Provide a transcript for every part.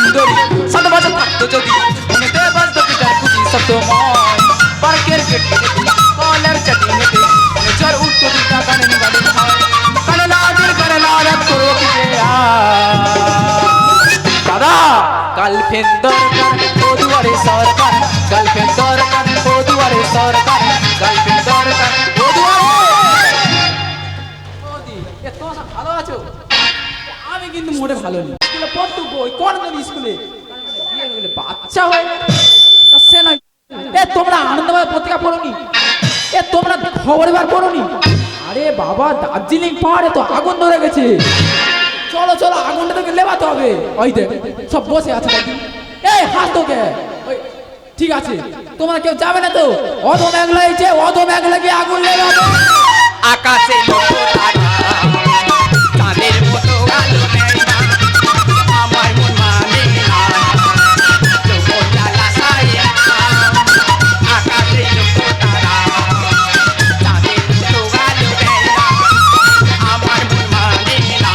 সুন্দরী সাত বছর থাকতো যদি মনেতে বাজতো পিতার খুশি সত্যময় পার্কের গেট কলার চাটি হেঁটে মনে জ্বর উঠতো দুটা গানের গানের হয় কানে না দিল কানে না রাত করো কি যে দাদা গার্লফ্রেন্ড দরকার ও দুয়ারে সরকার গার্লফ্রেন্ড দরকার ও দুয়ারে সরকার গার্লফ্রেন্ড দরকার ও দুয়ারে তোমরা ভালো আছো? আমি কিন্তু মোটে ভালো নেই স্কুলে পড়তো বই কোন দিন স্কুলে বিয়ে হলে বাচ্চা হয়ে সে নয় তোমরা আনন্দবাজার পত্রিকা পড়োনি তোমরা খবর এবার পড়োনি আরে বাবা দার্জিলিং পাহাড়ে তো আগুন ধরে গেছে চলো চলো আগুনটা তোকে লেবাতে হবে ওই দেখ সব বসে আছে এই হাত তোকে ঠিক আছে তোমরা কেউ যাবে না তো অধ মেঘলা হয়েছে অধ মেঘলা গিয়ে আগুন লেবাবে আকাশে চাঁদের মতো আলো মেঘনা আমার মন মানে না যৌবন জ্বালা সায়া আকাশে তারা চাঁদের মতো আলো মেঘনা আমার মন মানে না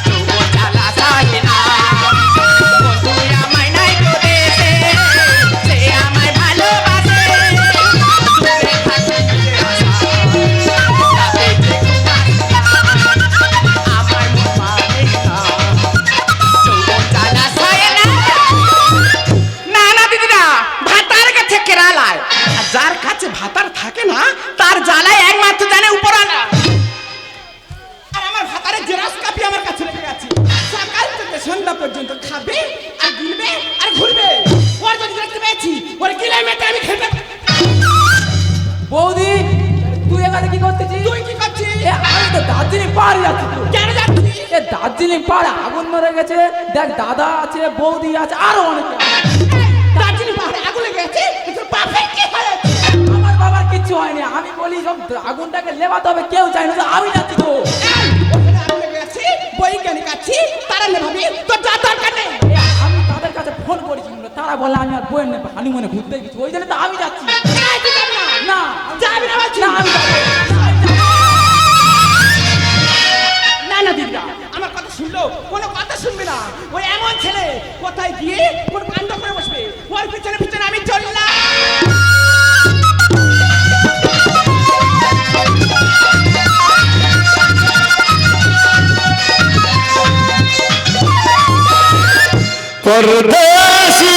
যৌবন জ্বালা সায়া বন্ধু আমায় নাই তো দেশে সে আমায় ভালোবাসে দূরে থাকি যার কাছে ভাতার থাকে না তার জ্বালায় একমাত্র জানে উপরালা আর আমার ভাতারের জেরাস কাপি আমার কাছে রেখে গেছে সকাল থেকে সন্ধ্যা পর্যন্ত খাবে আর গিলবে আর ঘুরবে ওর যদি দেখতে পেয়েছি ওর গিলাই মেটে আমি খেতে বৌদি তুই এখানে কি করতেছিস তুই কি করছিস আমি তো দার্জিলিং পাহাড়ে যাচ্ছি কেন যাচ্ছিস দার্জিলিং পাহাড়ে আগুন ধরে গেছে দেখ দাদা আছে বৌদি আছে আরো অনেকে দার্জিলিং পাহাড়ে আগুন লেগে গেছে তোর বাপের কি হয়েছে আমার বাবার কিচ্ছু হয়নি আমি বলি সব আগুনটাকে লেবাতে হবে কেউ চায় না আমি যাচ্ছি তো বৈজ্ঞানিক আছি তারা নেভাবি তোর যা দরকার নেই আমি তাদের কাছে ফোন করেছি তারা বলে আমি আর বইয়ের নেই হানিমুনে ঘুরতে গেছি ওই জন্য তো আমি যাচ্ছি না যাবি না বলছি না আমি যাবো না না দিদিরা আমার কথা শুনলো কোনো কথা শুনবে না ওই এমন ছেলে কোথায় গিয়ে কোন কাণ্ড করে বসবে ওর পিছনে পিছনে আমি চললাম परदेसी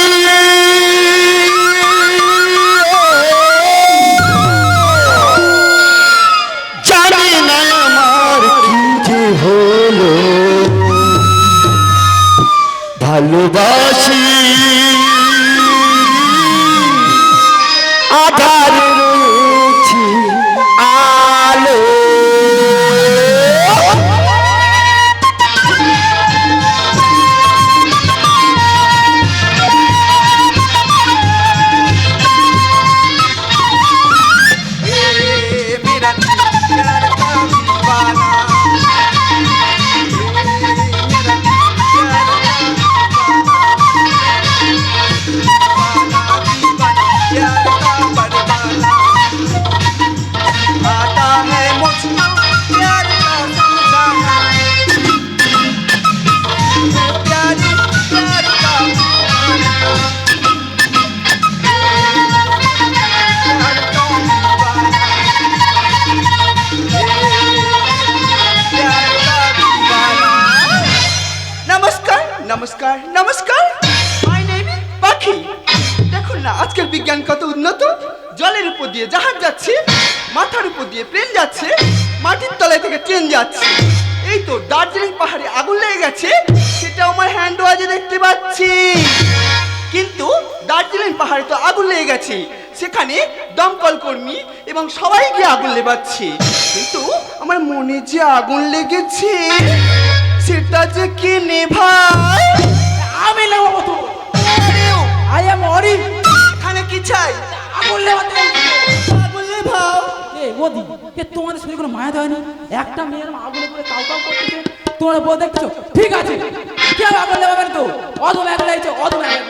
जानी ना আমার কি যে হলো ভালোবাসি আধারে রয়েছি আলো নমস্কার নমস্কার মাই নেম ইজ পাখি দেখুন না আজকাল বিজ্ঞান কত উন্নত জলের উপর দিয়ে জাহাজ যাচ্ছে মাথার উপর দিয়ে প্লেন যাচ্ছে মাটির তলায় থেকে ট্রেন যাচ্ছে এই তো দার্জিলিং পাহাড়ে আগুন লেগে গেছে সেটা আমার হ্যান্ড ওয়াচে দেখতে পাচ্ছি কিন্তু দার্জিলিং পাহাড়ে তো আগুন লেগে গেছে সেখানে দমকল কর্মী এবং সবাই গিয়ে আগুন নেভাচ্ছে কিন্তু আমার মনে যে আগুন লেগেছে সেটা যে কে নেভায় আমি নেবো তো আই এম অরি এখানে কি চাই আগুন লেবাতে আগুন নেভাও মোদি তোমাদের শরীরে কোনো মায়া দেয় না একটা মেয়ের আগুনে পড়ে কাউ কাউ করতেছে তোমরা বউ দেখছো ঠিক আছে কেউ আগুন লেবাবেন তো অধম এক লাগছে অধম এক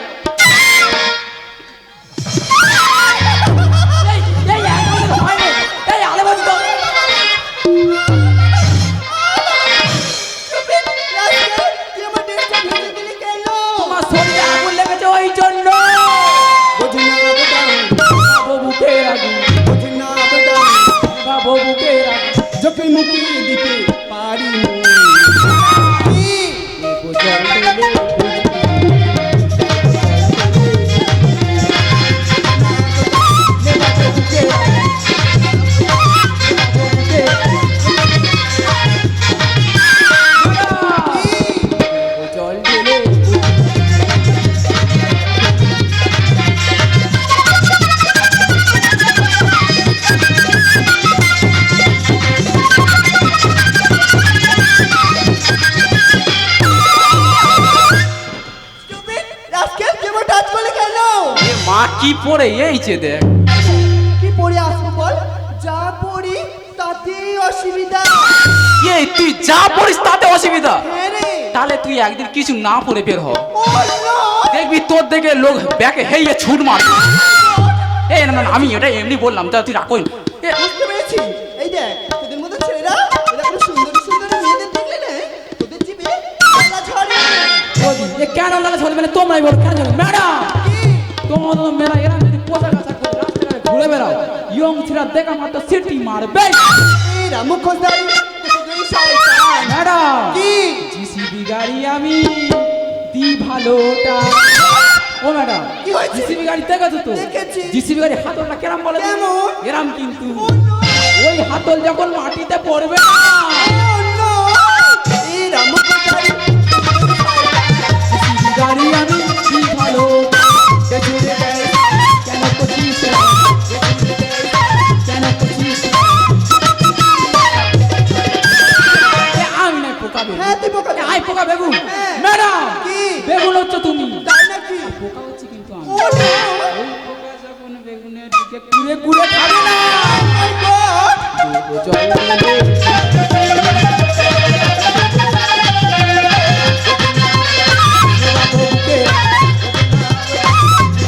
কিছুই মুখে দিতে পারি জল ঢেলে মা কি পড়ে এইছে দেখ কি পড়ে আসবো বল? যা পড়ি তাতেই অসুবিধা। এই তুই যা পড়িস তাতে অসুবিধা হ্যাঁ রে। তাহলে তুই একদিন কিছু না পড়ে বের হ ও no! দেখবি তোর দেখে লোক ব্যাকে হেইয়ে ছুট মারবে এই না না, আমি এটা এমনি বললাম তা তুই রাখোই না বুঝতে পেরেছি। এই দেখ তোদের মতো ছেলেরা এরা কোনো সুন্দরী সুন্দরী মেয়েদের দেখলে না তোদের জিভে লালা ঝরে। এ কেন লাগা চলবে না তোমরাই বল কেন চলবে ম্যাডাম তোমার তো মেয়েরা এরা যদি পোশাক আশাক করে রাস্তাঘাটে ঘুরে বেড়াও ইয়ং ছেলেরা দেখা মাত্র সিটি মারবে এই রামু খোঁজদারি দেখো এই শয়তান। ম্যাডাম কি? জিসিবি গাড়ি আমি দি ভালোটা ও ম্যাডাম কি হয়েছে? জিসিবি গাড়ি দেখেছো তো দেখেছি। জিসিবি গাড়ি হাতলটা কেরাম বলে তো? কেমন? এরাম কিন্তু ও no! ওই হাতল যখন মাটিতে পড়বে না ও no! এই রামু খোঁজদারি জিসিবি গাড়ি আমি দি ভালো পেছনে দেয় কেন করছিস রে? পেছনে দেয় কেন করছিস রে? এ আমি নাই পোকা বেগুন হ্যাঁ তুই বোকা। আই পোকা বেগুন হ্যাঁ। ম্যাডাম কি? বেগুন হচ্ছে তুমি তাই নাকি? পোকা হচ্ছে কিন্তু আমি ও no! ওই পোকা যখন বেগুনের দিকে কুড়ে কুড়ে খাবে না Oh my God! দেবো জল ঢেলে। দেবো বুকে,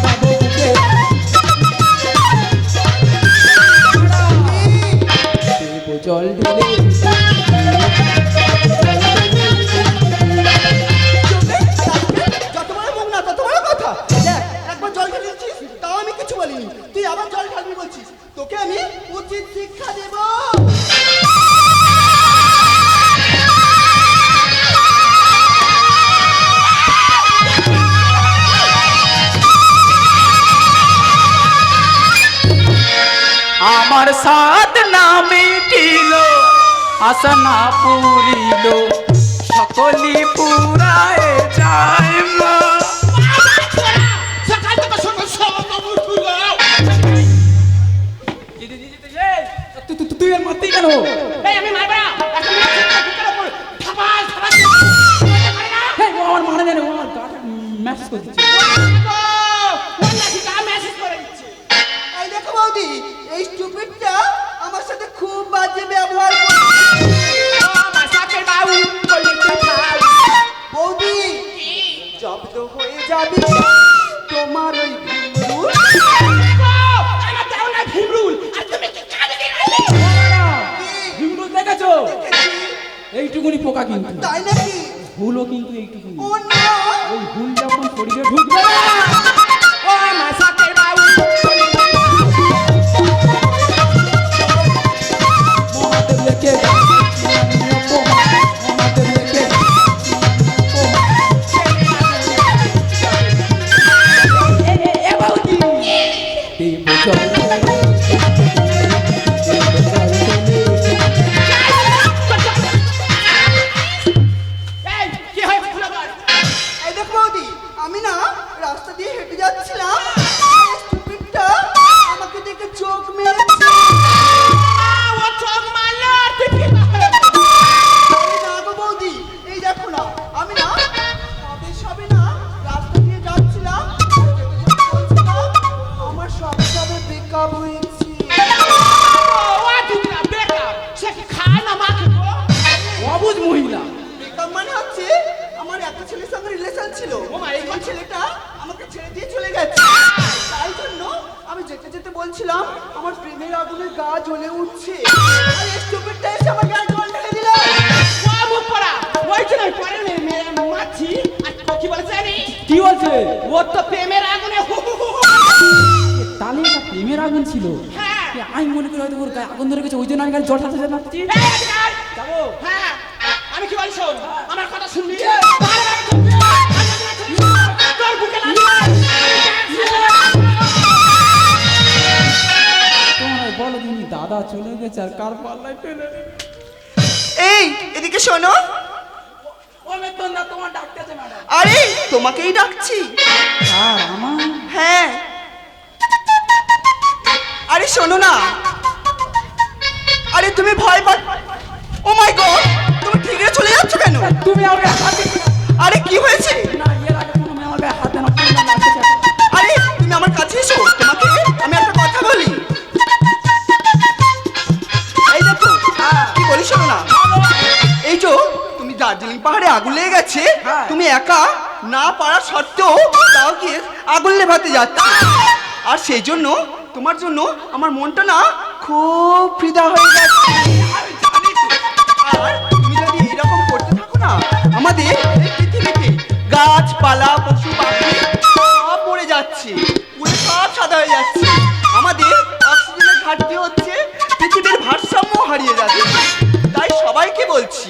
দেবো বুকে। দেবো জল ঢেলে। যত বড় মুখ না তত বড় কথা। দেখ একবার জল ঢেলে দিচ্ছিস তাও আমি কিছু বলিনি, তুই আবার জল ঢালবি বলছিস। তোকে আমি উচিত শিক্ষা দেব। আমার সাথ না মিটিল আশা না পুরিল সকলি পুরায় যায় মা সকাল থেকে সকাল সব উঠল তুই আর মারতেই কেন এই আমি মারব না এখন ভিতরে পড় থাপাল থাপাল করে না হেই, ও আমার মানে জানে ও আমার গাটা ম্যাচ করে দিচ্ছে কোন নাকি কা মেসেজ করে দিচ্ছে এই দেখো বৌদি, এই স্টুপিডটা আমার সাথে খুব বাজে ব্যবহার করছে। ও মাসাকের বাবু বলিতে খাই বৌদি জব্দ হয়ে যাবে তোমার ওই ভিমরুল। আমার দাও না ভিমরুল আর তুমি কি কানে দিলে ভিমরু দেখেছো দেখেছি। এইটুকুনি পোকা কিন্তু তাই নাকি? ভুলও কিন্তু এইটুকুনি ও no! ওই ভুল যখন শরীরে ঢুকবে না ও মাসাকের বাবু মহাদেব লেখে মহাদেব লেখে এ বাউজি দেব জল এই কি হয় খুলে বল এই দেখো বৌদি, আমি না রাস্তা দিয়ে হেঁটে যাচ্ছিলাম, এই স্টুপিডটা আমাকে দেখে চোখ মেরেছে। ও চোখ মারলো আর তুই কি আরে না গো বৌদি, এই দেখো না আমি না সবে না রাস্তা দিয়ে যাচ্ছিলাম, আর যেতে যেতে বলছিলাম, আমার সবে ব্রেকআপ হয়েছে। ও দুটা বেটা সে কি খায় না মাকে গো অবুঝ মহিলা ব্রেকআপ মানে হচ্ছে আমার একটা ছেলের সঙ্গে রিলেশন ছিল, এই ছেলেটা আমাকে ছেড়ে দিয়ে চলে গেছে। তাই জন্য আমি যেতে যেতে বলছিলাম আমার প্রেমের আগুনে গা জ্বলে উঠছে, আর এই স্টুপিডটা এসে আমার গায়ে জল ঢেলে দিল। ও মুখ পড়া ওই জন্য পরে মেয়ে মাছি আর কি বলেছে জানি কি বলছে ও তো প্রেমের আগুনে হু হু হু হু। তাহলে এটা প্রেমের আগুন ছিল হ্যাঁ এ আমি মনে করি হয়তো ওর গায়ে আগুন ধরে গেছে, ওই জন্য আমি গাড়ি জল ঢালতে যাচ্ছি। যাবো হ্যাঁ, আমি কি বলি শোন, আমার কথা শুনবি, তোর বুকে তোমার বলো দিনি দাদা চলে গেছে আর কার পাল্লায় ফেলে দিবে। এই এদিকে শোনো। ও মেতন না, তোমার ডাকতেছে ম্যাডাম। আরে তোমাকেই ডাকছি। আর আমার হ্যাঁ, আরে শোনো না। আরে তুমি ভয় পাচ্ছ? ও মাই গড, তুমি ঠিক রে চলে যাচ্ছ কেন? তুমি আমার গায়ে হাত দিচ্ছ। আরে কি হয়েছে? না এর আগে কোনো মেয়ে আমার গায়ে হাত দেয় না, পুরো লাগতেছে। আরে তুমি আমার কাছে এসো, তোমাকে আমি একটা কথা বলি। এই দেখো, কি বলি শোনো না। এই যে তুমি দার্জিলিং পাহাড়ে আগুন লেগে গেছে, তুমি একা না পারা সত্ত্বেও তাও গিয়ে আগুন নেভাতে যাচ্ছ। আর সেই জন্য তোমার জন্য আমার মনটা না খুব ফিদা হয়ে যাচ্ছে। আর তুমি যদি এরকম করতে থাকো না, আমাদের এই পৃথিবীতে গাছপালা পশু পাখি সব মরে যাচ্ছে, পুরো সব সাদা হয়ে যাচ্ছে। আমাদের অক্সিজেনের ঘাটতি হচ্ছে, পৃথিবীর ভারসাম্য হারিয়ে যাচ্ছে। তাই সবাইকে বলছি,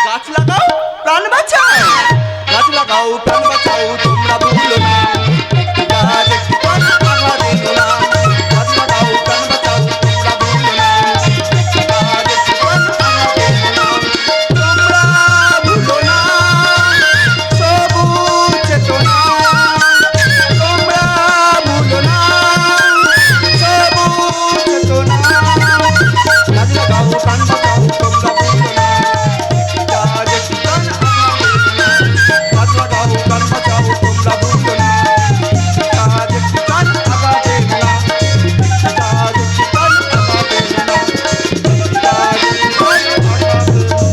গাছ লাগাও প্রাণ বাঁচাও, গাছ লাগাও প্রাণ বাঁচাও, তোমরা ভুলো না। একটি গাছ একটি প্রাণ বাঁচা দিও না। গাছ লাগাও প্রাণ বাঁচাও, তোমরা ভুলো না। একটি গাছ একটি প্রাণ বাঁচা দিও না। তোমরা ভুলো না সবুজ চেতনা, তোমরা ভুলো না সবুজ চেতনা। গাছ লাগাও প্রাণ বাঁচাও, তোমরা ভুলো না। একটি গাছ একটি প্রাণ বাঁচা দিও না। গাছ লাগাও প্রাণ বাঁচাও, তোমরা ভুলো না। একটি গাছ একটি প্রাণ বাঁচা দিও না। একটি গাছ একটি প্রাণ বাঁচা দিও না। একটি গাছ একটি প্রাণ বাঁচা দিও না।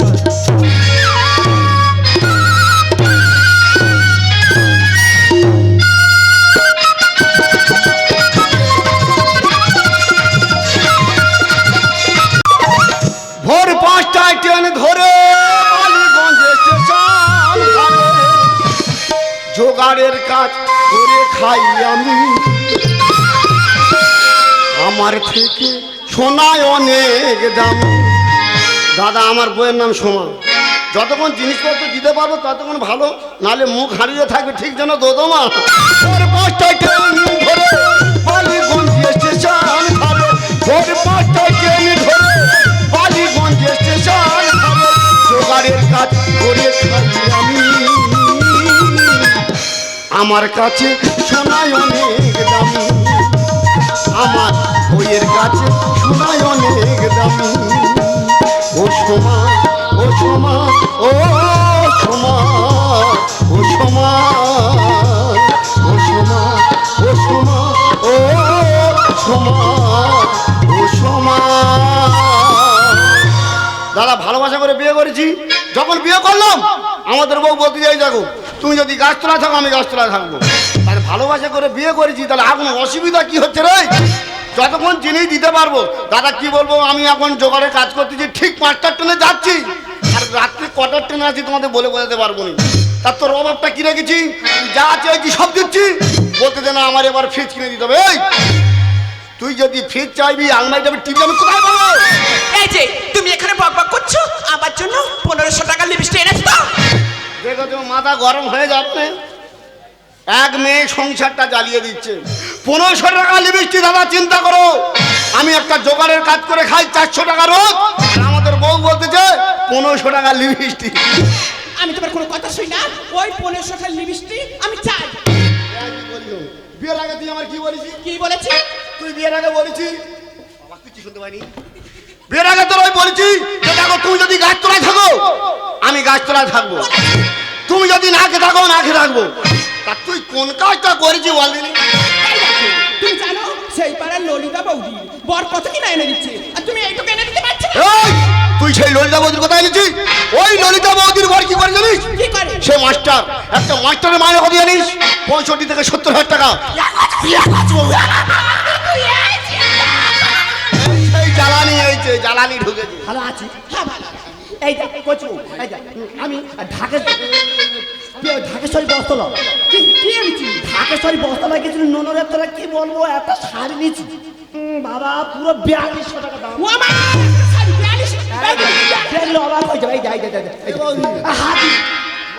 ভোর 5টায় ট্রেন ধরে বালিগঞ্জ স্টেশন ধারে জোগাড়ের কাজ করে খাই আমি। আমার থেকে সোনায় অনেক দামি। দাদা আমার বইয়ের নাম সোমা। যতক্ষণ জিনিসপত্র দিতে পারবো ততক্ষণ ভালো, নালে মুখ হারিয়ে থাকবে ঠিক যেন দোদমা। ভোর 5টায় ট্রেন ধরে বালিগঞ্জ স্টেশন ধারে, ভোর 5টায় ট্রেন ধরে বালিগঞ্জ স্টেশন ধারে জোগাড়ের কাজ করে খাই আমি। আমার কাছে সোনায় অনেক দামি, আমার বইয়ের কাছে সোনায় অনেক দামি। ও সোমা ও সোমা ও সোমা ও সোমা ও সোমা ও সোমা ও সোমা ও সোমা। দাদা ভালোবাসা করে বিয়ে করেছি, যখন বিয়ে করলাম আমাদের বউ বলতে যাই দেখো তুমি যদি গাছতলায় থাকো আমি গাছতলায় থাকবো। তাহলে ভালোবাসা করে বিয়ে করেছি, তাহলে এখন অসুবিধা কি হচ্ছে রে? যতক্ষণ জিনিস দিতে পারবো। দাদা কি বলবো, আমি এখন জোগাড়ে কাজ করতেছি, ঠিক 5টার ট্রেনে যাচ্ছি, আর রাত্রে কটার ট্রেনে আছি তোমাদের বলে বোঝাতে পারবো না। তার তোর অভাবটা কি রেখেছি, যা চাইছি সব দিচ্ছি, বলতে দে না আমার এবার ফ্রিজ কিনে দিতে হবে। এই তুই যদি ফ্রিজ চাইবি আলমারি যাবি টিভি আমি কোথায় পাবো? এই যে তুমি এখানে বকবক করছো, আমার জন্য 1500 টাকা লিপস্টিক এনেছো তো? দেখো তো মাথা গরম হয়ে যাচ্ছে। এক মেয়ে সংসারটা জ্বালিয়ে দিচ্ছে। 1500 টাকা লিপস্টিক। দাদা চিন্তা করো, আমি একটা জোগাড়ের কাজ করে খাই 400 টাকা রোজ, আর আমাদের বউ বলতেছে 1500 টাকা লিপস্টিক। আমি তোমার কোনো কথা শুই না, ওই 1500 টাকা লিপস্টিক আমি চাই। বিয়ের আগে তুই আমার কি বলেছি? কি বলেছি? তুই বিয়ের আগে বলেছি বাবা কিছু শুনতে পাইনি। বিয়ের আগে তোর ওই বলেছি যে দেখো তুমি যদি গাছতলায় থাকো আমি গাছতলায় থাকবো, তুমি যদি না খেয়ে থাকো না খেয়ে থাকবো। তা তুই কোন কাজটা করেছি বল দিনি? এই দেখো, তুমি জানো সেই পাড়ার ললিতা বৌদি বর কত কিনা এনে দিচ্ছে, আর তুমি এইটুকু এনে দিতে পারছো না? এই তুই সেই ললিতা বৌদির কথা এনেছিস? ওই ললিতা বৌদির বর কি করে জানিস? কি করে? সে মাস্টার। একটা মাস্টারের মায়ের কথা জানিস? 65 থেকে 70,000 টাকা। এই জ্বালানি হয়েছে, জ্বালানি ঢুকেছে। ভালো আছি। হ্যাঁ ভালো আছি। এই দেখ কচু, এই দেখ আমি ঢাকেশ্বরী বস্তলা, কি এনেছি? ঢাকেশ্বরী বস্তলা গেছিল ননরের তোরা কি বলবো, একটা শাড়ি নিয়েছি। বাবা পুরো 4200 টাকা দাম। ও মা শাড়ি 42 দেখলে অবাক হয়ে যাবে। এই বৌদি, হাতি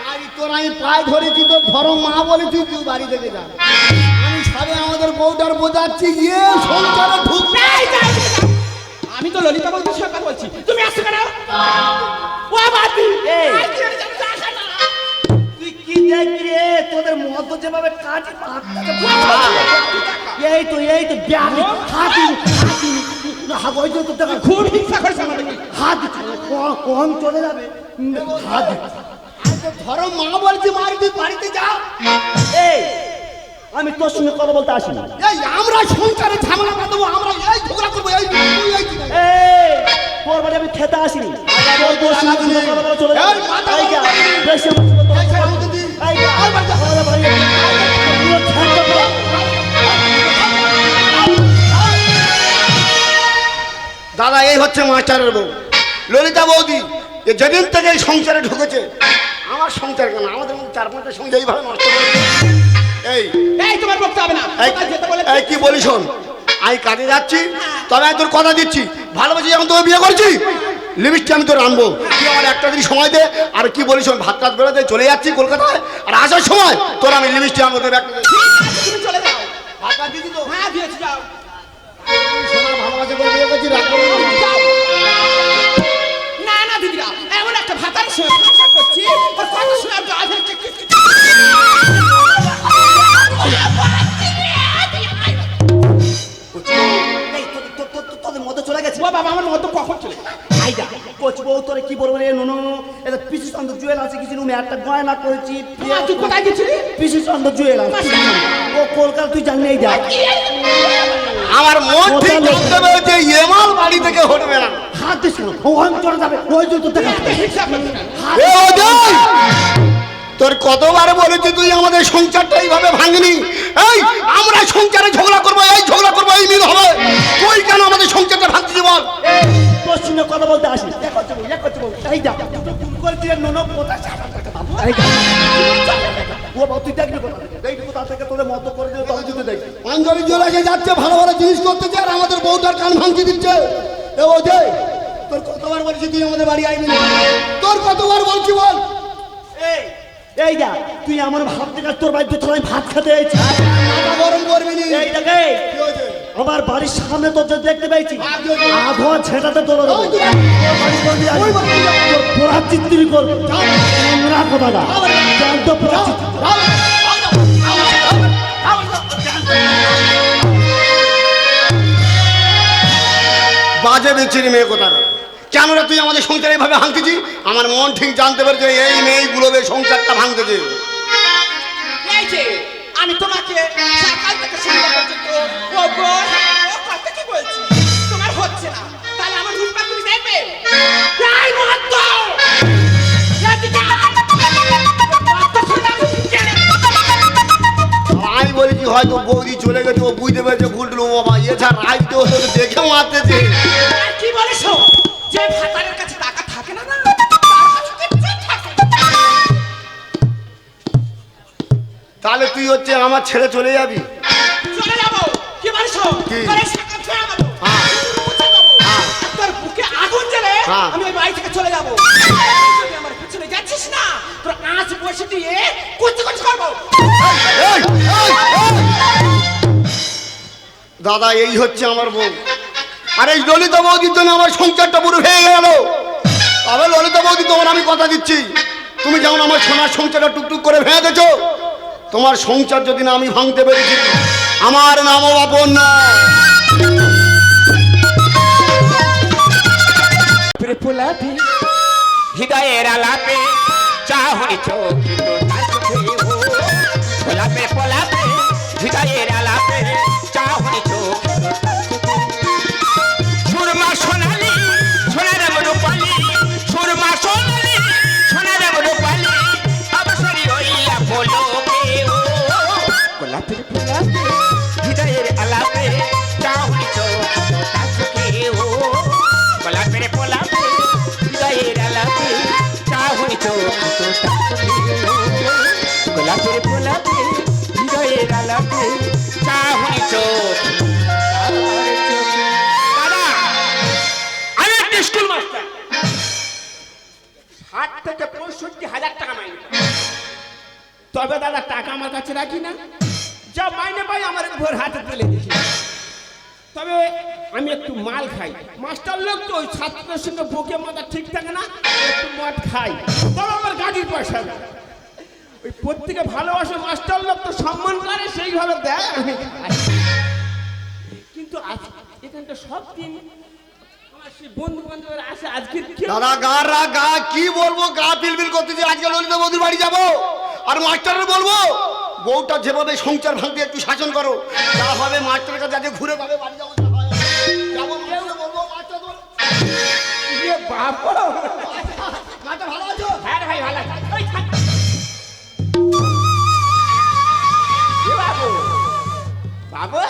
মারি তোর আমি পায়ে ধরেছি, তোর ধরো মা বলে তুই বাড়ি থেকে যা। আমি সারে আমাদের বউটার বোঝাচ্ছি গিয়ে সংসারে ঢুক। আমি তো ললিতা বৌদির সঙ্গে কথা বলছি, তুমি আসছো কেন? ও বাতি তুই কি দেখবি রে? তোদের মত যেভাবে কাটে এই তো ব্যাগ হাতি হাতি ওই যে তোর টাকা খুব হিংসা করেছে আমাদেরকে। হাত কম চলে যাবে। হাত ধরো মা বলছি মারি তুই বাড়িতে যা। এই আমি তোর সঙ্গে কথা বলতে আসিনি। এই আমরা সংসারে ঝামেলা বাঁধাবো, আমরা এই ঝগড়া করবো, এই তুই এই কি? এই তোর বাড়ি আমি খেতে আসিনি। তোর সঙ্গে কোনো কথা বলা চলে যাবে। এই মাথা এই যা, গরম করবি। বেশি আমার সঙ্গে কথা এই যা, বলবি। আমাকে দি। এই যা, আর বাড়ি যা, আমাদের বাড়ি যা। পুরো ঠ্যাঙ্গা পুরো। দাদা এই হচ্ছে মাস্টারের বউ ললিতা বৌদি। এ যেদিন থেকে এই সংসারে ঢুকেছে, আমার সংসার কেন আমাদের মধ্যে 4-5টা সংসার এইভাবে নষ্ট করে এই এই তোমার বলতে হবে না, এই কোথায় যেতে বলে এই কি বলি শোন, আমি কাজে যাচ্ছি, তবে আমি তোর কথা দিচ্ছি, ভালোবাসি যখন তোকে বিয়ে করছি লিমিটটা আমি তোর আনবো। তুই আমার একটা দিন সময় দে। আর কি বলি শোন, ভাত টাত বেরোতে চলে যাচ্ছি কলকাতায়, আর আসার সময় তোর আমি লিমিটটা আনবো। তোর একটা তুমি চলে যাও। ভাত টাত দিদি তো হ্যাঁ দিয়েছি, যাও সোনা ভালোবাসে করে বিয়ে করছি, রাগ করবি না। যাও। না না দিদিরা, এমন একটা ভাতার সঙ্গে ভাষা করছি, ওর কথা শুনে আর গা ফেলছে। এই তোদের মতো চলে গেছে। ও বাবা আমার মতো কখন চলে গেল? আইডা কোচ বউ তোরে কি বলবো রে নুনু, এটা পিসি চন্দ্র জুয়েল আছে কিছু আমি একটা গয়না করেছি। মা, তুই কোথায় গেছিলি? পিসি চন্দ্র জুয়েল আছে ও কলকাতা, তুই জানি এই যা। আমার মন ঠিক করতে পেরেছে, এমাল বাড়ি থেকে হটবে না। হাত দিস না, ও আমি চলে যাবে, ওই যে তোর দেখা হিসাব করছিস না। এ অজয়! তোর কতবার বলেছি তুই আমাদের সংসারটা এইভাবে ভাঙনি। এই আমরা সংসারে ঝগড়া করবো, এই ঝগড়া করবো, এই মিল হবে। তুই কেন আমাদের সংসারটা ভাঙছিস বল? তোর সঙ্গে কথা বলতে আসি। এই যা ভুল করেছি রে নুনু, কোথায় এই যা। ও বাবা তুই দেখবি কোথা থেকে, দেখবি কোথা থেকে তোদের মতো করে দিলে তবে দিতে দেখবি। পাঞ্জাবি জেলা যাচ্ছে, ভালো ভালো জিনিস করতে চায়, আর আমাদের বউটার কান ভাঙতে দিচ্ছে। এ অজয়, তোর কতবার বলছি তুই আমাদের বাড়ি আইবি না? তোর কতবার বলছি বল? এই যা তুই আমার ভাব থেকে তোর বাড়িতে তোর আমি ভাত খেতে এসেছি। মাথা গরম করবি নি। এই দেখে কি হয়েছে? আমার বাড়ির সামনে তোর যে দেখতে পেয়েছি, কি হয়েছে? আধো ছেটাতে তোর ওই তো। ওই বাড়ি যা। তোর পোড়া চিত্রি কর আমরা কথা না জানতো পোড়া চিত্রি। বাজে বেচির মেয়ে কোথা, কেন রে তুই আমাদের সংসার এইভাবে ভাঙতেছি? আমার মন ঠিক জানতে পারছে এই মেয়েগুলো সংসারটা ভাঙতেছে। এই যে আমি তোমাকে সকাল থেকে সন্ধ্যা পর্যন্ত ও গো ও কথা কি বলছি, তোমার হচ্ছে না, তাহলে আমার রূপটা তুমি দেখবে। এই মহত্ব আমি বলেছি হয়তো বৌদি চলে গেছে, ও বুঝতে পেরেছে ভুলটুলো বাবা, এছাড়া রাজ তো দেখে মারতেছে। কি বলেছো? যে ভাতারের কাছে টাকা থাকে না না, তার কাছে কিচ্ছু থাকে না। তাহলে তুই হচ্ছে আমার ছেড়ে চলে যাবি? চলে যাবো। কি বলেছো? কি? তোর এই শাখা ছুঁয়ে দেবো। হ্যাঁ। মুছে দেবো। হ্যাঁ। আর তোর বুকে আগুন জ্বলে হ্যাঁ। আমি ওই বাড়ি থেকে চলে যাবো। যদি আমার পিছনে যাচ্ছিস না, তোর আঁচ বসে দিয়ে কুচি কুচি করবো। এই, এই, এই! দাদা এই হচ্ছে আমার বউ, আর এই ললিতা বৌদির জন্য আমার সংসারটা পুরো ভেঙে গেল। তবে ললিতা বৌদি তোমার আমি কথা দিচ্ছি, তুমি যেমন আমার সোনার সংসারটা টুকটুক করে ভেঙে দিয়েছো, তোমার সংসার যদি না আমি ভাঙতে পেরেছি, আমার নামও বাপন না। প্রফুল্লাতে হৃদয়ের আলাপে চাহনি চোখে তো তার চোখে ও গোলাপে পোলাপে হৃদয়ের আলাপে চাহনি চোখে তো তার চোখে সুরমা সোনালি সোনার রূপালি সুরমা সোনালি সোনার রূপালি অবসরি হইয়া বলো ও গোলাপের পোলাপে হৃদয়ের আলাপে চাহনি চোখে তো তার চোখে ও গোলাপের পোলাপে হৃদয়ের আলাপে চাহনি চোখে তো তার চোখে গোলাপের পোলাপে হৃদয়ের আলাপে চাহনি চোখ তার 65,000 টাকা মাইনে পাই। তবে দাদা টাকা আমার কাছে রাখি না, যা মাইনে পাই আমার ঘর হাতে তুলে দিই। তবে আমি একটু মাল খাই, মাস্টার লোক তো ওই ছাত্রের সঙ্গে বকে মাথা ঠিক থাকে না, একটু মদ খাই, তবে আমার গাড়ির পয়সা দেয়। ওই প্রত্যেকে ভালোবাসে, মাস্টার লোক তো সম্মান করে সেইভাবে দেয়, আমি খাই। কিন্তু আজ এখানটা সব দিন আমার সেই বন্ধু বান্ধবের আসে, আজকে দাদা গা কি বলবো, গা পিলপিল করতেছে। আজকে ললিতা বৌদির বাড়ি যাব, আর মাস্টারের বলবো বউটা যেভাবে সংসার ভাঙতে একটু শাসন করো, যা হবে মাস্টারের কাছে আজকে ঘুরে পাবে বাড়ি যাবো, যা হয় হবে। যাবো মাস্টারকে বলবো, মাস্টার বলবো, মাস্টার ভালো আছো? হ্যাঁ রে ভাই ভালো আছে। ওই থাক। এ বাবু, বাবু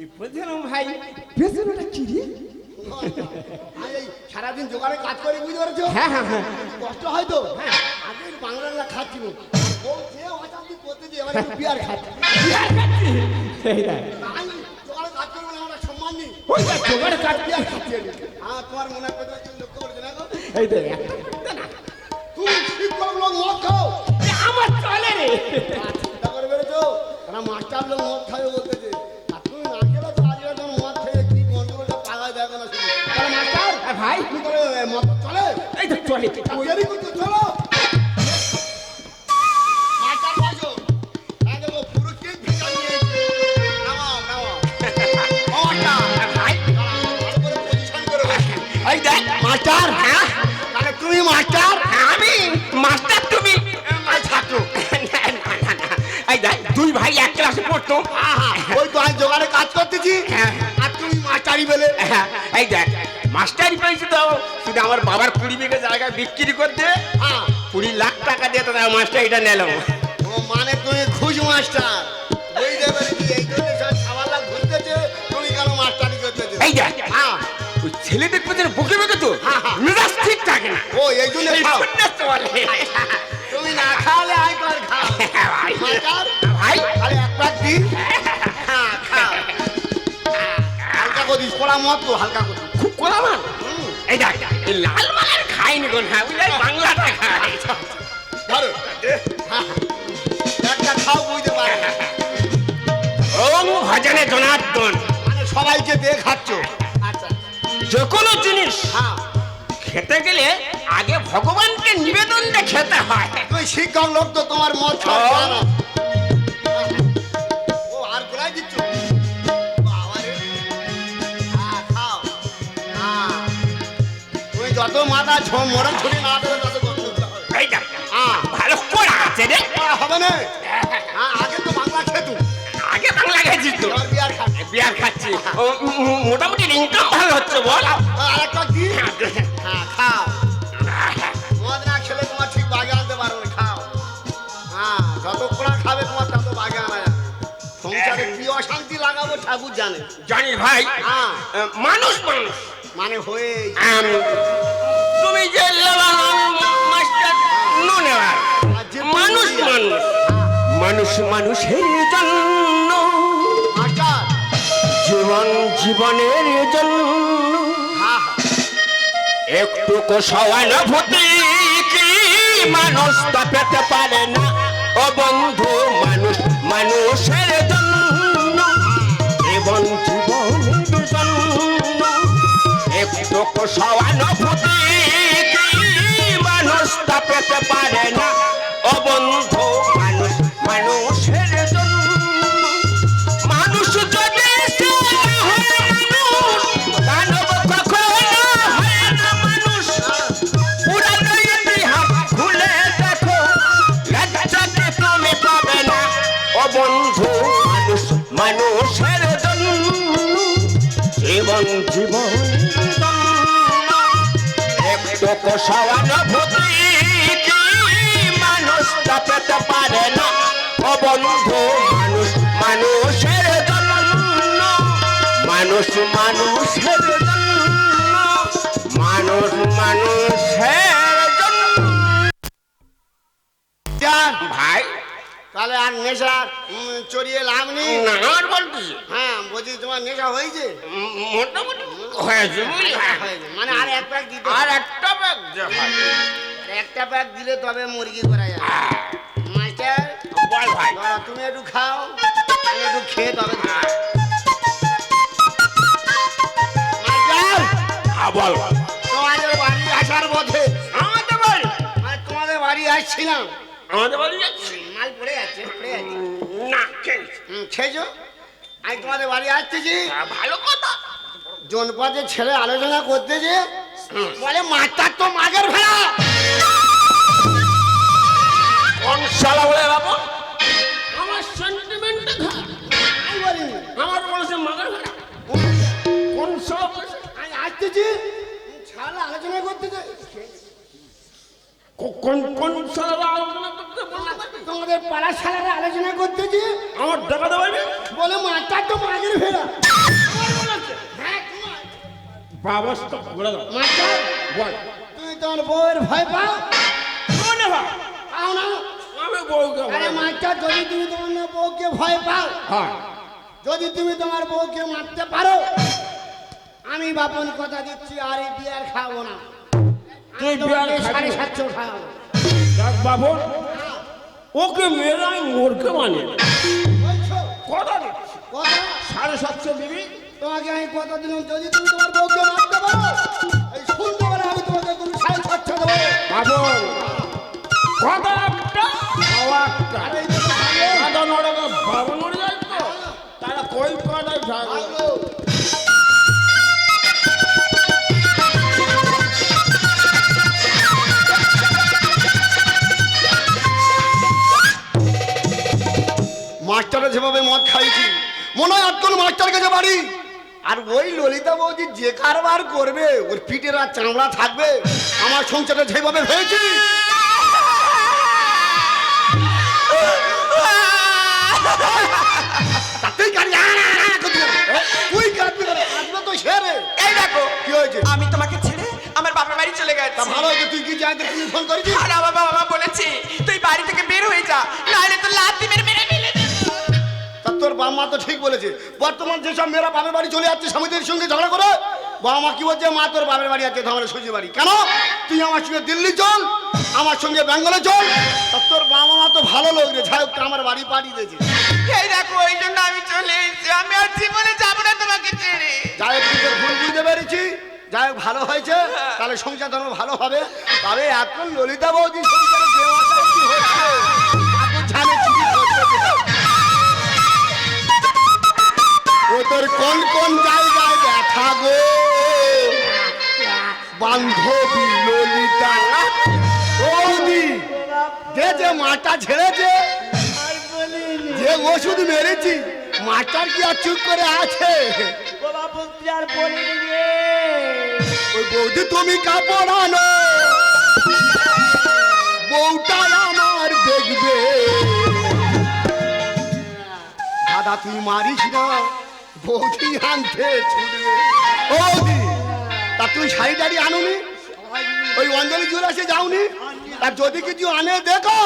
এই বুঝলাম ভাই, পেছনটা কি রে? আমি এই সারাদিন জোগাড়ে কাজ করে, বুঝতে পেরেছো? হ্যাঁ হ্যাঁ হ্যাঁ, কষ্ট হয় তো। আগে বাংলারা খাচ্ছিল, বউ যে অশান্তি করতে যে এবার একটু বিয়ার খাচ্ছে। বিয়ার খাচ্ছি। এই দেখ, আমি জোগাড়ে কাজ করবো না, আমার সম্মান নেই। ওই দেখ জোগাড় কাজ। বিয়ার খাচ্ছি আমি। তোমার মনে হয় কোথাও কেউ লক্ষ্য করছে না গো? এই দেখ একটা করতে না, তুমি শিক্ষক লোক মদ খাও, এ আমার চলে রে। চিন্তা করে বেরোছো? তারা মাস্টার লোক মদ খাবে বলতেছে, আর তুমি না খেলে তো আজকে যখন মদ খেয়ে কি গন্ডগোলটা পাগায় দেখো না শুধু। তাহলে মাস্টার ভাই তুমি করে মদ চলে? এই তো চলে। তৈরি করতে চলো। মাস্টার বাজো, দেখো পুরো কেক ভিজা নিয়েছে। নামাও নামাও। ও মাস্টার ভাই ভালো করে পজিশন করে বসো। এই দেখ মাস্টার, হ্যাঁ তাহলে তুমি মাস্টার, আমি মাস্টার, তুমি আমি ছাত্র। এই দেখ দুই ভাই এক ক্লাসে পড়তো। ওই তো আমি জোগাড়ে কাজ করতেছি, হ্যাঁ। আর তুমি মাস্টারি বলে। এই দেখ মাস্টারি পেয়েছি তো, শুধু আমার বাবার 20 বিঘে জায়গা বিক্রি করতে হ্যাঁ, 20 লাখ টাকা দিয়ে তো মাস্টার এটা নিলাম। ও মানে তুমি খুশ মাস্টার, বুঝতে পেরেছি। এই জন্য সব খাবার ঘুরতেছে, তুমি কেন মাস্টারি করতেছো? এই দেখ হ্যাঁ, ওই ছেলেদের পেছনে বকে বকে তো হ্যাঁ, হ্যাঁ। মেজাজ ঠিক থাকে না, ও এই জন্য এই খাও। জন্য চলে। তুমি না খাওয়ালে আই কর খাও। ভাই মাস্টার ভাই আরে এক প্যাক দি। হ্যাঁ খাও, হালকা করে দিস, কড়া মত তো হালকা করে। খুব কোলামান। এই দেখ এই লাল মালের খাইনি কোন, হ্যাঁ বুঝলে বাংলাটা খাই। ধরো, হ্যাঁ, একটা খাও, বুঝতে পারো। ওম ভজনে জনার্দন। মানে সবাইকে দিয়ে খাচ্ছ। আচ্ছা, যে কোনো জিনিস হ্যাঁ, খেতে গেলে আগে ভগবানকে নিবেদন দিয়ে খেতে হয়। তুই শিক্ষক লোক তো, তোমার মত খাওয়া যায় না। ও আর গুলাই দিচ্ছ বাবা রে। হ্যাঁ, খাও। হ্যাঁ, তুমি যত মাথা মরণ ছুটি না দেবে তত কষ্ট হতে হবে। এই দেখ ভালো করা আছে রে। করা হবে না। হ্যাঁ, আগে তো বাংলা খেতু, আগে বাংলা গেছিস তো, এবার বিয়ার খাচ্ছি। বিয়ার খাচ্ছি। ও, মোটামুটি ইনকাম ভালো হচ্ছে বল। আরেকটা কি? হ্যাঁ, খাও। মদ না খেলে তোমার ঠিক বাগে আনতে পারবো না, খাও। হ্যাঁ, যত কোড়া খাবে তোমার তত বাগে আনা যাবে। সংসারে কি অশান্তি লাগাবো ঠাকুর জানে। জানিস ভাই, হ্যাঁ, মানুষ মানুষ মানে হয়ে তুমি যে লেবার মাস্টার নো নেওয়ার, মানুষ মানুষ মানুষ মানুষের জন্য, মাস্টার। জীবন জীবনের জন্য হ্যাঁ, হ্যাঁ, একটু সহানুভূতি কি মানুষ তা পেতে পারে না। ও বন্ধু মানুষ মানুষের জন্য, জীবন জীবনের জন্য একটু সহানুভূতি কি মানুষ তা পেতে পারে না। ও বন্ধু মানুষ মানুষের জন্য, মানুষ যদি সে হয় মানুষ, দানব কখনো হয় না মানুষ। পুরানো ইতিহাস খুলে দেখো, লজ্জাকে তুমি পাবে না। ও বন্ধু মানুষ মানুষের জন্য, জীবন জীবনের জন্য একটু সহানুভূতি কি মানুষ তা পেতে পারে না। ও বন্ধু মানুষ মানুষের জন্য, মানুষ মানুষের জন্য, মানুষ মানুষের জন্য। যান। ভাই তাহলে তাহলে আর নেশা চড়িয়ে লাভ নেই। না আর বলতেছি হ্যাঁ বলছি তোমার নেশা হয়েছে? মোটামুটি হয়েছে বুঝলি? হয়েছে। মানে আর এক প্যাক দিতে আর একটা ব্যাগ একটা প্যাক দিলে তবে মুরগি করা যায়। মাস্টার বল ভাই। দাঁড়া, তুমি একটু খাও, আমি একটু খেয়ে তবে খাই। মাস্টার বল তোমাদের বাড়ি আসার পথে আমাদের বাড়ি মানে তোমাদের বাড়ি আসছিলাম, আমাদের বাড়ি যাচ্ছি মাল পড়ে যাচ্ছে পড়ে যাচ্ছে। না খেয়েছি। খেয়েছো? আমি তোমাদের বাড়ি আসতেছি, ভালো কথা। জনপদের ছেলে আলোচনা করতেছে, বলে মাস্টার তো মাগের ভেড়া। কোন শালা বলে বাবা আমার সেন্টিমেন্টে খা আমি বলিনি, আমার বলেছে মাগার ভাড়া কোন শালা বলেছে? আমি আসতেছি ছাড়া আলোচনা করতেছে। কোন কোন শালা আলোচনা করতে বললে? তোমাদের পাড়ার ছাড়ারা আলোচনা করতেছি, আমার টাকা দেবে বলে মাস্টার তো মাগের ভেড়া। হ্যাঁ তোমার ব্যবস্থা করে দাও। মাস্টার বল তুমি তোমার বউয়ের ভয় পাও? মনে হয় পাও না? আমি বউকে আরে মাস্টার যদি তুমি তোমার বউকে ভয় পাও, হ্যাঁ যদি তুমি তোমার বউকে মারতে পারো, আমি বাপন কথা দিচ্ছি আর এই বিয়ার খাবো না। তুই বিয়ার খাবি? 750 খাও। দেখ বাবু ওকে মেয়েরা আমি মোরকে মানে বলছো কথা দিচ্ছি কথা? 750 দিবি। তোমাকে আমি কথা দিলাম, যদি তুমি তোমার বউকে মারতে পারো, এই সন্ধ্যাবেলা আমি তোমাকে তুমি 750 দেবো। বাবু কথা একটা খাওয়া একটা আরে এই তো ভালো। দাদা নড়ে বাবু নড়ে যায় তো তারা কই কথাই থাকে। ভালো। মাস্টারে যেভাবে মদ খাইছি, মনে হয় আজকাল মাস্টার কাছে বাড়ি। আর ওই ললিতা বৌদি যে কারবার করবে, ওর পিঠের আর চামড়া থাকবে। আমার সংসারে যেভাবে হয়েছি, তাতেই কাঁদি। তুই কাঁদবি কেন? কাঁদবে তো সে রে। এই দেখো কি হয়েছে? আমি তোমাকে ছেড়ে আমার বাপের বাড়ি চলে গেছি। তা ভালো হয়েছে, তুই কি জানতে তুমি ফোন করেছিস? আর আমার বাবা মা বলেছে তুই বাড়ি থেকে বের হয়ে যা, নাহলে তো লাথি মেরে মেরে ফেলে দেবো। তা তোর বাবা মা তো ঠিক বলেছে। বর্তমান যেসব মেয়েরা বাপের বাড়ি চলে যাচ্ছে স্বামীদের সঙ্গে ঝগড়া করে, বাবা মা কি বলছে, মা তোর বাপের বাড়ি আছে, আমার শ্বশুর বাড়ি। কেন? তুই আমার সঙ্গে দিল্লি চল, আমার সঙ্গে বেঙ্গলে চল। তা তোর বাবা মা তো ভালো লোক রে, যাই হোক আমার বাড়ি পাঠিয়ে দিয়েছে। এই দেখো ওই জন্য আমি চলে এসেছি, আমি আর জীবনে যাবো না তোমাকে ছেড়ে। যাই হোক তুই তোর ভুল বুঝতে পেরেছি, যাই হোক ভালো হয়েছে, তাহলে সংসার ধর্ম ভালো হবে। তবে এখন ললিতা বৌদি সংসারে দেওয়াটা কি হচ্ছে, এখন জানে কি করতে। ও তোর কোন কোন জায়গায় দেখা গো বান্ধবী ললিতা বৌদি, যে মাটা ছেড়েছে, যে ওষুধ মেরেছি, মাটার কি আর চুপ করে আছে? ওই বৌদি তুমি কাপড় আনো, বউটা আমার দেখবে। দাদা তুই মারিস না, বৌদি আনতে ছুটবে। বৌদি তা তুই শাড়ি টাড়ি আনুনি, ওই অঞ্জলি জুয়েলার্সে যাওনি? আর যদি কিছু আনে দেখো,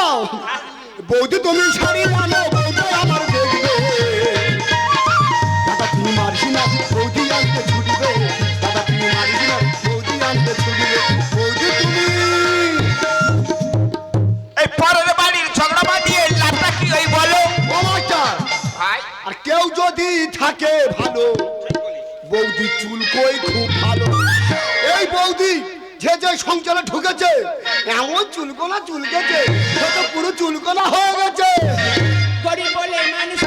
বৌদি তুমি শাড়ি আনো, বৌদি আমার দেখবে। দাদা তুমি মারিস না, বৌদি আনতে ছুটবে। দাদা তুমি মারিস না, বৌদি আনতে ছুটবে। বৌদি তুমি এই পরের বাড়ির ঝগড়া বাঁধিয়ে লাভটা কি ওই বলো ও মাস্টার। ভাই? আর কেউ যদি থাকে ভালো, বৌদি চুলকোই খুব ভালো। এই বৌদি যে যে সংসারে ঢুকেছে, এমন চুলকোনা চুলকেছে, সে তো পুরো চুলকোনা হয়ে গেছে। গরিব বলে মানুষ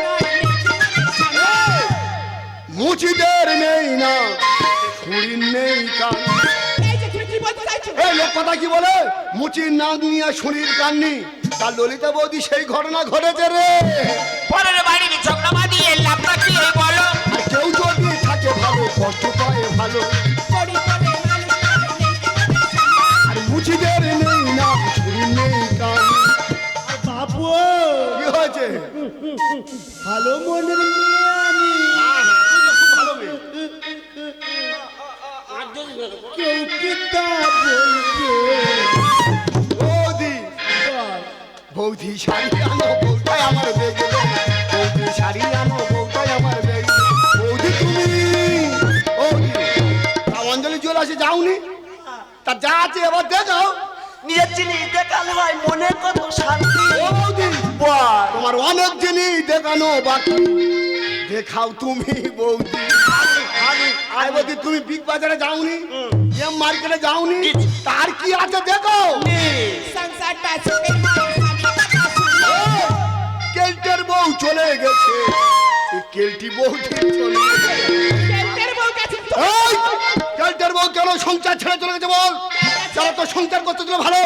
মুচিদের নেই না, ছুরির নেই কান। এই যে তুমি কি বলতে চাইছো? এই লোক কথা কি বলে, মুচির নাম নিয়ে ছুরির কাননি। তার ললিতা বৌদি সেই ঘটনা ঘটেছে রে। পরের বাড়ির ঝগড়া বাঁধিয়ে লাভটা কি ওই বলো আর কেউ যদি থাকে ভালো, কষ্ট পায় ভালো। গরিব বলে মানুষ আর মুচিদের নেই না, ছুরির নেই কান। বাবু কি হয়েছে? ভালো মনের মেয়ে আমি, খুব ভালো মেয়ে। কেউ কি তা বলবে? বৌদি বৌদি শাড়ি আনো বউটাই আমার বেগে দে। বৌদি শাড়ি আনো বউটাই আমার বেগে দে। বৌদি তুমি বৌদি অঞ্জলি জল আসে যাওনি তা যা আছে এবার দেখাও। নিজের জিনিস দেখালে হয় মনে কত শান্তি। ও বৌদি বল তোমার অনেক জিনিস দেখানো বাকি, দেখাও তুমি বৌদি। আরে বৌদি তুমি বিগ বাজারে যাওনি, এম মার্কেটে যাওনি, তার কি আছে দেখো। সংসারটা সুখের হয়, স্বামীটা সুন্দর। কেলটের বউ চলে গেছে, এই কেলটি বৌদি চলে গেছে। কেলটের বউ কাছে তো এই, কেলটের বউ কেন সংসার ছেড়ে চলে গেছে বল? যারা তো সংসার করতে দিলে ভালো,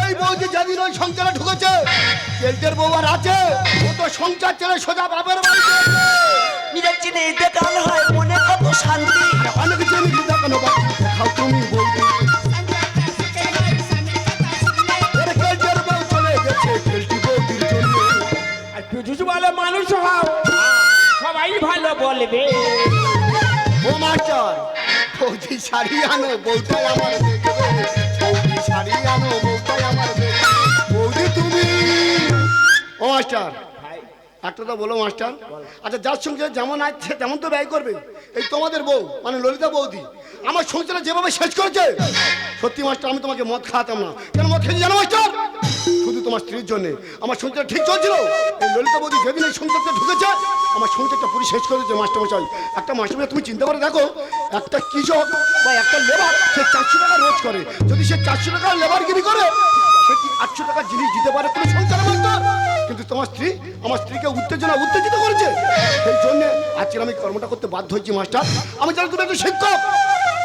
এই বৌদি যেদিন ওই সংসারে ঢুকেছে, কেলটের বউ আর আছে? ও তো সংসার ছেড়ে সোজা বাপের বাড়ি গেছে। নিজের জিনিস দেখালে হয় মনে কত শান্তি। অনেক জিনিস দেখানো বাকি, দেখাও তুমি বৌদি। সংসারটা সুখের হয়, স্বামীটা সুন্দর। ওরে কেলটের বউ চলে গেছে, কেলটি বৌদির জন্য। আর পিছু বলে মানুষ হও, সবাই ভালো বলবে। ও মাস্টার, বৌদি শাড়ি আনো বউটাই আমার দেখবে। বৌদি শাড়ি আনো বউটাই আমার দেখবে। বৌদি তুমি ও মাস্টার একটা তো বলো মাস্টার। আচ্ছা যার সঙ্গে যেমন আছে তেমন তো ব্যয় করবে। এই তোমাদের বউ মানে ললিতা বৌদি আমার সংসারে যেভাবে শেষ করেছে, সত্যি মাস্টার আমি তোমাকে মদ খাওয়াতাম না। কেন মদ খেয়েছি জানো মাস্টার? শুধু তোমার স্ত্রীর জন্য আমার সংসার ঠিক চলছিল। এই ললিতা বৌদি যেদিন এই সংসারটা ঢুকেছে, আমার সংসারটা পুরো শেষ করেছে মাস্টারমশাই। একটা মাস্টারমশাই তুমি চিন্তা করে দেখো, একটা কৃষক বা একটা লেবার সে 400 টাকা রোজ করে, যদি সে 400 টাকা লেবারগিরি করে, সে কি 800 টাকা জিনিস দিতে পারে কোনো সংসারে মাস্টার? কিন্তু তোমার স্ত্রী আমার স্ত্রীকে উত্তেজিত করেছে। সেই জন্য আজকে আমি কর্মটা করতে বাধ্য হয়েছি মাস্টার। আমি জানি তুমি একজন শিক্ষক,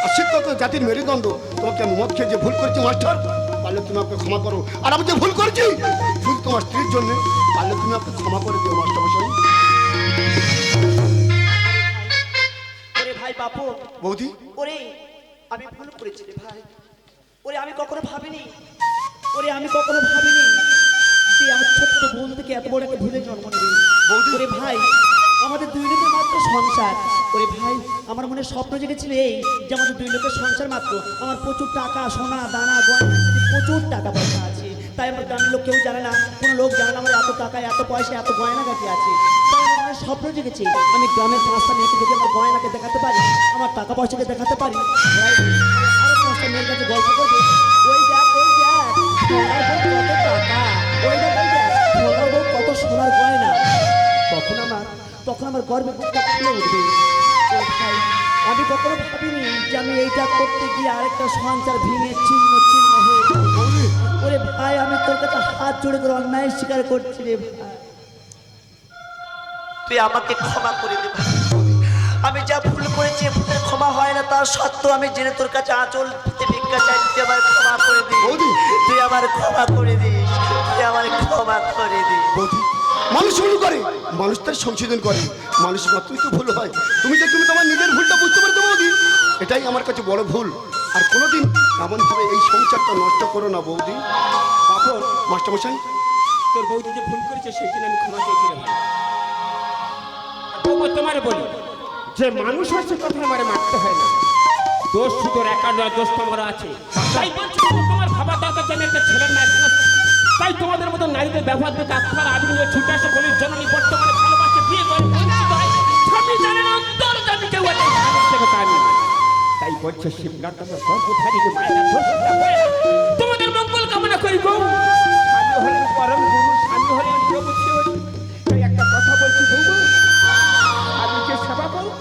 আর শিক্ষক তো জাতির মেরুদণ্ড। তোমাকে আমি মদ খেয়ে যে ভুল করেছি মাস্টার, পারলে তুমি আমাকে ক্ষমা করো। আর আমি যে ভুল করেছি শুধু তোমার স্ত্রীর জন্য, পারলে তুমি আমাকে ক্ষমা করে দিও মাস্টার মশাই। ওরে ভাই বাপু, বৌদি ওরে আমি ভুল করেছি রে ভাই। ওরে আমি কখনো ভাবিনি, ওরে আমি কখনো ভাবিনি যে আমার ছোট্ট বোন থেকে এত বড় একটা ভুলে জন্ম নেবে। বৌদি। ওরে ভাই আমাদের দুই লোকের মাত্র সংসার। ওরে ভাই আমার মনে স্বপ্ন জেগেছিল এই যে আমাদের দুই লোকের সংসার মাত্র। আমার প্রচুর টাকা সোনা দানা গয়না প্রচুর টাকা পয়সা আছে। তাই আমার গ্রামের লোক কেউ জানে না, কোনো লোক জানে না আমার এত টাকা এত পয়সা এত গয়নাগাটি আছে। তাই আমার মনে স্বপ্ন জেগেছে আমি গ্রামের 5টা মেয়েকে যদি আমার গয়নাকে দেখাতে পারি, আমার টাকা পয়সাকে দেখাতে পারি, আরো 5টা মেয়ের কাছে গল্প করবে, ওই দেখ সোনার বউ কত টাকা, ওই দেখ সোনার বউ কত সোনার গয়না। তখন আমার গর্বে বুকটা ফুলে উঠবে। ও ভাই আমি কখনো ভাবিনি যে আমি এইটা করতে গিয়ে আরেকটা সংসার ভেঙে ছিন্ন হয়ে যাবে। ওরে ভাই আমি তোর কাছে হাত জোড়ে করে অন্যায় স্বীকার করছি রে ভাই। তুই আমাকে ক্ষমা করে দে ভাই। আমি যা ভুল করেছি ভুলের ক্ষমা হয় না, তার সত্ত্বেও আমি জেনে তোর কাছে আঁচল পেতে ভিক্ষা চাই, তুই আমার ক্ষমা করে দিস। তুই আমার ক্ষমা করে দিস, তুই আমার ক্ষমা করে দিস। বৌদি মানুষ ভুল করে, মানুষ তার সংশোধন করে, মানুষ মাত্রই তো ভুল হয়। তুমি তোমার নিজের ভুলটা বুঝতে পারছো বৌদি, এটাই আমার কাছে বড় ভুল। আর কোনোদিন এমনভাবে এই সংসারটা নষ্ট করো না বৌদি। বাপন মাস্টারমশাই তোর বৌদি যে ভুল করেছে সেই জন্য আমি ক্ষমা চেয়েছি রে ভাই। বৌমা তোমারে বলি যে মানুষ হচ্ছে কথা আমারে মারতে হয় না, দোষ শুধু একা নয়, দোষ তোমার আছে। তাই বলছি তোমার ভাবা দরকার যে আমি একটা ছেলের ম্যাচ, তাই তোমাদের মতো নারীদের ব্যবহার দেখে আত্মার আদমি ছুটে আসে বলি জননী বর্তমানে ভালোবাসে বিয়ে করে বঞ্চিত হয়। স্বামী জানেন অন্তর জানি কেউ আছে, স্বামীর থেকে তা আমি। তাই বলছে শিবনাথ তোমার গর্ভধারী মায়েরা দোষটা হয় না। তোমাদের মঙ্গল কামনা করি গো। স্বামী হলেন পরম গুরু, স্বামী হলেন প্রভু শিব। তাই একটা কথা বলছি বৌমা, স্বামীকে সেবা করো,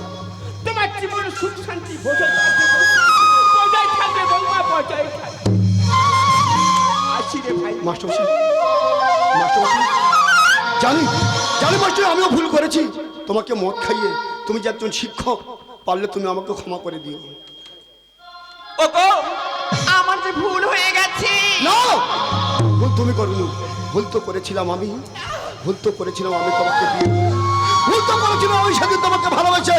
তোমার জীবনে সুখ শান্তি বজায় থাকবে বৌমা, বজায় থাকবে। আসি রে ভাই। মাস্টারমশাই জানি মাস্টার আমিও ভুল করেছি তোমাকে মদ খাইয়ে। তুমি যে একজন শিক্ষক, পারলে তুমি আমাকে ক্ষমা করে দিও। ওগো আমার যে ভুল হয়ে গেছে। না ভুল তুমি করনি, ভুল তো করেছিলাম আমি তোমাকে বিয়ে করে। ভুল তো করেছিলাম আমি সেদিন তোমাকে ভালোবাসে।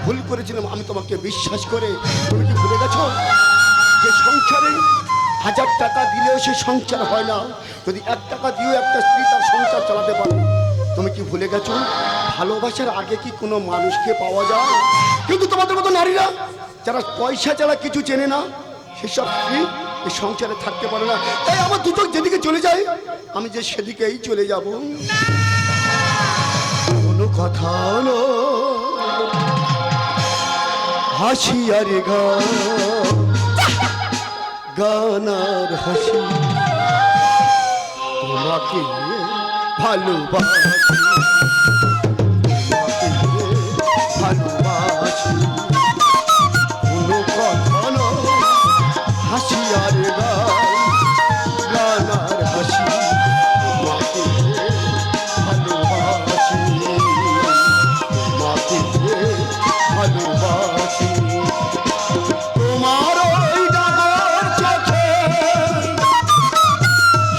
ভুল করেছিলাম আমি তোমাকে বিশ্বাস করে। তুমি কি ভুলে গেছো যে সংসারে 1000 টাকা দিলেও সে সংসার হয় না যদি 1 টাকা দিয়েও একটা স্ত্রী তার সংসার চালাতে পারে? তুমি কি ভুলে গেছো ভালোবাসার আগে কি কোনো মানুষকে পাওয়া যায়? কিন্তু তোমাদের মতো নারীরা যারা পয়সা ছাড়া কিছু চেনে না, সেসব স্ত্রী এই সংসারে থাকতে পারে না, তাই আমার দুচোখ যেদিকে চলে যায় আমি যে সেদিকেই চলে যাব। কোনো কথা নয়, হাসি আর গান, গান আর হাসি, তোমাকে ভালোবাসি, তোমাকে ভালোবাসি। কোনো কথা নয়, হাসি আর গান, গান আর হাসি, তোমাকে ভালোবাসি, তোমাকে ভালোবাসি। তোমার ওই ডাগর চোখে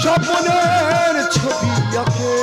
স্বপ্নের ছবি আঁকে